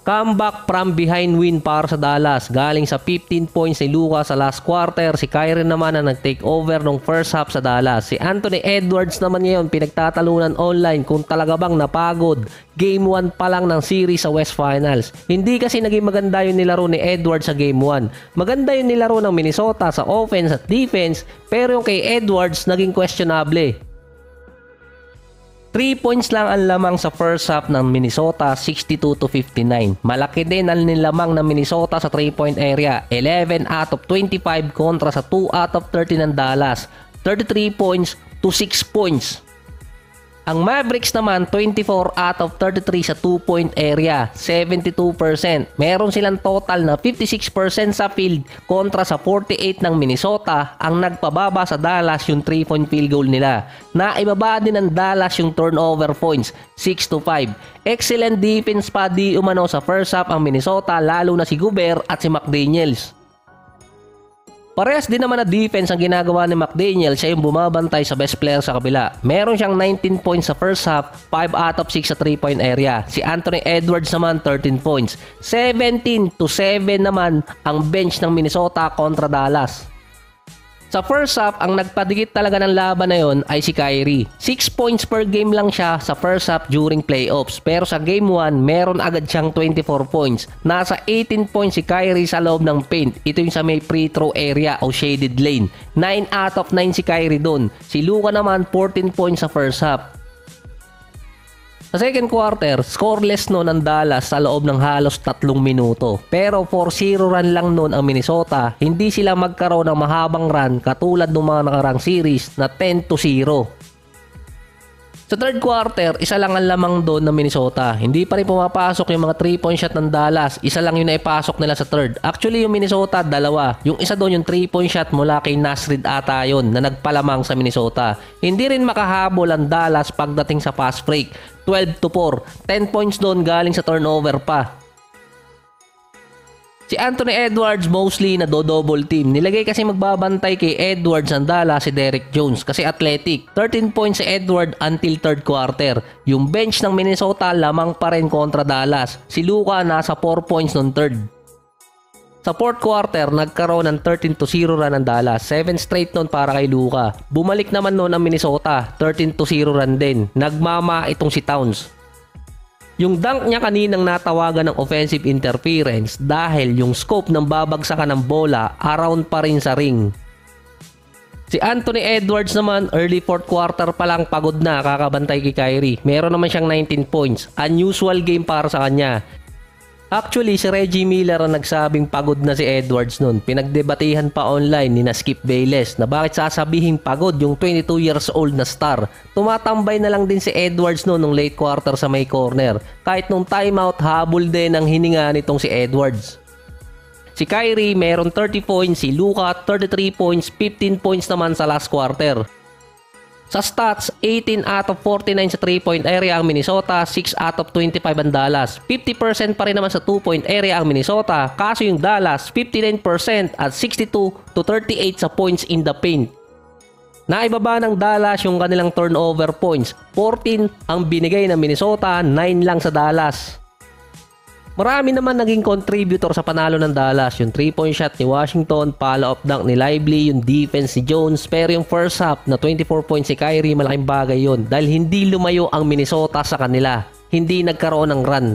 Comeback from behind win para sa Dallas. Galing sa 15 points ni Luka sa last quarter, si Kyrie naman ang nag-take over nung first half sa Dallas. Si Anthony Edwards naman ngayon pinagtatalunan online kung talaga bang napagod. Game 1 pa lang ng series sa West Finals. Hindi kasi naging maganda yung nilaro ni Edwards sa Game 1. Maganda yung nilaro ng Minnesota sa offense at defense, pero yung kay Edwards naging questionable. 3 points lang ang lamang sa first half ng Minnesota, 62-59. Malaki din ang nilamang ng Minnesota sa 3-point area, 11 out of 25 kontra sa 2 out of 30 ng Dallas, 33 points to 6 points. Ang Mavericks naman, 24 out of 33 sa 2-point area, 72%. Meron silang total na 56% sa field kontra sa 48 ng Minnesota. Ang nagpababa sa Dallas yung 3-point field goal nila. Naibaba din ng Dallas yung turnover points, 6-5. Excellent defense pa di umano sa first half ang Minnesota, lalo na si Gobert at si McDaniels. Parehas din naman na defense ang ginagawa ni McDaniel, siya yung bumabantay sa best player sa kabila. Meron siyang 19 points sa first half, 5 out of 6 sa 3-point area. Si Anthony Edwards naman 13 points. 17-7 naman ang bench ng Minnesota kontra Dallas. Sa first half, ang nagpadikit talaga ng laban na yon ay si Kyrie. 6 points per game lang siya sa first half during playoffs. Pero sa game 1, meron agad siyang 24 points. Nasa 18 points si Kyrie sa loob ng paint. Ito yung sa may free throw area o shaded lane. 9 out of 9 si Kyrie dun. Si Luka naman 14 points sa first half. Sa second quarter, scoreless noon ang Dallas sa loob ng halos 3 minuto. Pero 4-0 run lang noon ang Minnesota. Hindi sila magkaroon ng mahabang run katulad ng mga nakarang series na 10-0. Sa third quarter, isa lang ang lamang doon ng Minnesota. Hindi pa rin pumapasok yung mga 3-point shot ng Dallas. Isa lang yung naipasok nila sa third. Actually, yung Minnesota, dalawa. Yung isa doon, yung 3-point shot mula kay Nasrid ata yun na nagpalamang sa Minnesota. Hindi rin makahabol ang Dallas pagdating sa fast break. 12-4. 10 points doon galing sa turnover pa. Si Anthony Edwards mostly na double team. Nilagay kasi magbabantay kay Edwards ang Dallas si Derek Jones kasi athletic. 13 points si Edwards until third quarter. Yung bench ng Minnesota lamang pa rin kontra Dallas. Si Luka nasa 4 points noong third. Sa fourth quarter, nagkaroon ng 13-0 run ng Dallas. 7 straight noon para kay Luka. Bumalik naman noon ang Minnesota. 13-0 run din. Nagmama itong si Towns. Yung dunk niya kaninang natawagan ng offensive interference dahil yung scope ng babagsakan ng bola around pa rin sa ring. Si Anthony Edwards naman, early fourth quarter pa lang pagod na kakabantay kay Kyrie. Meron naman siyang 19 points. Unusual game para sa kanya. Actually, si Reggie Miller ang nagsabing pagod na si Edwards noon. Pinagdebatihan pa online ni na Skip Bayless na bakit sasabihin pagod yung 22 years old na star. Tumatambay na lang din si Edwards noon nung late quarter sa may corner. Kahit nung timeout, habol din ang hininga nitong si Edwards. Si Kyrie meron 30 points, si Luka 33 points, 15 points naman sa last quarter. Sa stats, 18 out of 49 sa 3-point area ang Minnesota, 6 out of 25 ang Dallas. 50% pa rin naman sa 2-point area ang Minnesota, kaso yung Dallas 59% at 62-38 sa points in the paint. Naibaba ng Dallas yung kanilang turnover points. 14 ang binigay ng Minnesota, 9 lang sa Dallas. Marami naman naging contributor sa panalo ng Dallas. Yung 3-point shot ni Washington, follow-up dunk ni Lively, yung defense ni Jones. Pero yung first half na 24 points si Kyrie, malaking bagay yun. Dahil hindi lumayo ang Minnesota sa kanila. Hindi nagkaroon ng run.